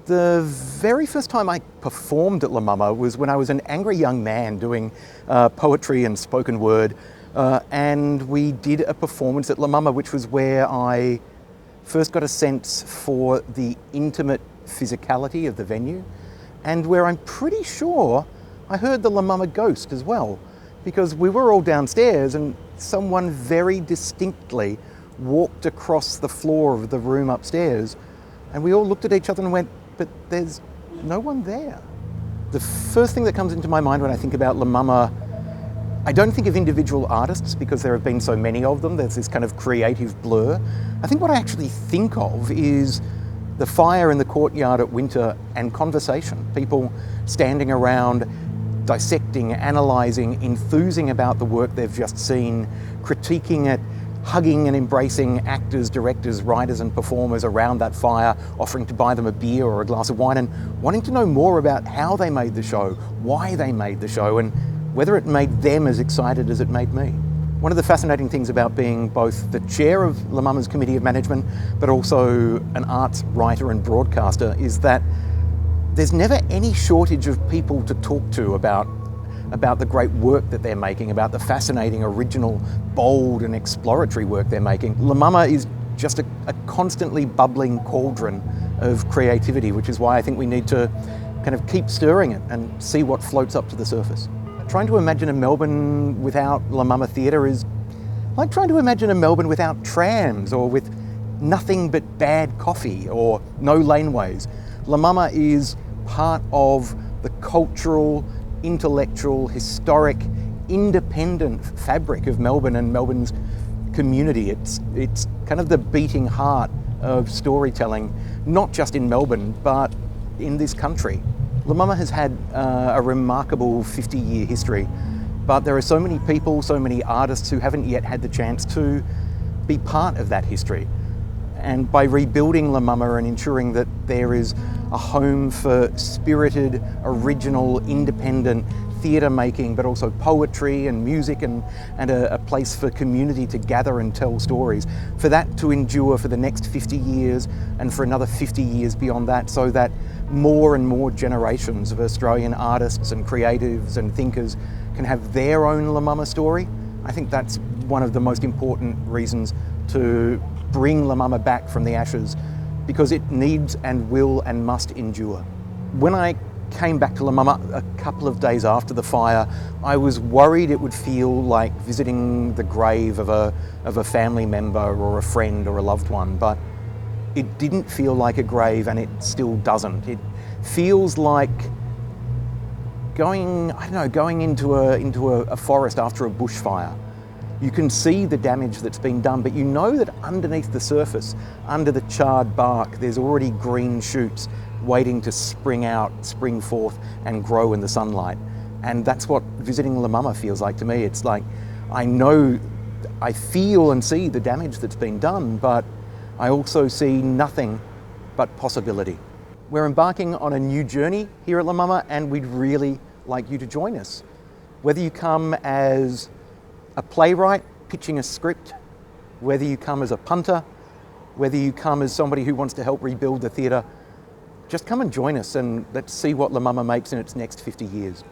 The very first time I performed at La Mama was when I was an angry young man doing poetry and spoken word, and we did a performance at La Mama, which was where I first got a sense for the intimate physicality of the venue, and where I'm pretty sure I heard the La Mama ghost as well, because we were all downstairs and someone very distinctly walked across the floor of the room upstairs, and we all looked at each other and went, but there's no one there. The first thing that comes into my mind when I think about La Mama, I don't think of individual artists because there have been so many of them. There's this kind of creative blur. I think what I actually think of is the fire in the courtyard at Winter and conversation. People standing around, dissecting, analysing, enthusing about the work they've just seen, critiquing it, hugging and embracing actors, directors, writers and performers around that fire, offering to buy them a beer or a glass of wine and wanting to know more about how they made the show, why they made the show, and whether it made them as excited as it made me. One of the fascinating things about being both the chair of La Mama's Committee of Management, but also an arts writer and broadcaster, is that there's never any shortage of people to talk to about the great work that they're making, about the fascinating, original, bold and exploratory work they're making. La Mama is just a constantly bubbling cauldron of creativity, which is why I think we need to kind of keep stirring it and see what floats up to the surface. Trying to imagine a Melbourne without La Mama Theatre is like trying to imagine a Melbourne without trams or with nothing but bad coffee or no laneways. La Mama is part of the cultural, intellectual, historic, independent fabric of Melbourne and Melbourne's community. It's kind of the beating heart of storytelling, not just in Melbourne, but in this country. La Mama has had a remarkable 50-year history, but there are so many people, so many artists who haven't yet had the chance to be part of that history. And by rebuilding La Mama and ensuring that there is a home for spirited, original, independent theatre making, but also poetry and music and a place for community to gather and tell stories, for that to endure for the next 50 years and for another 50 years beyond that, so that more and more generations of Australian artists and creatives and thinkers can have their own La Mama story. I think that's one of the most important reasons to bring La Mama back from the ashes, because it needs and will and must endure. When I came back to La Mama a couple of days after the fire, I was worried it would feel like visiting the grave of a family member or a friend or a loved one, but it didn't feel like a grave, and it still doesn't. It feels like going into a forest after a bushfire. You can see the damage that's been done, but you know that underneath the surface, under the charred bark, there's already green shoots waiting to spring out, spring forth and grow in the sunlight. And that's what visiting La Mama feels like to me. It's like, I feel and see the damage that's been done, but I also see nothing but possibility. We're embarking on a new journey here at La Mama, and we'd really like you to join us. Whether you come as a playwright pitching a script, whether you come as a punter, whether you come as somebody who wants to help rebuild the theatre, just come and join us and let's see what La Mama makes in its next 50 years.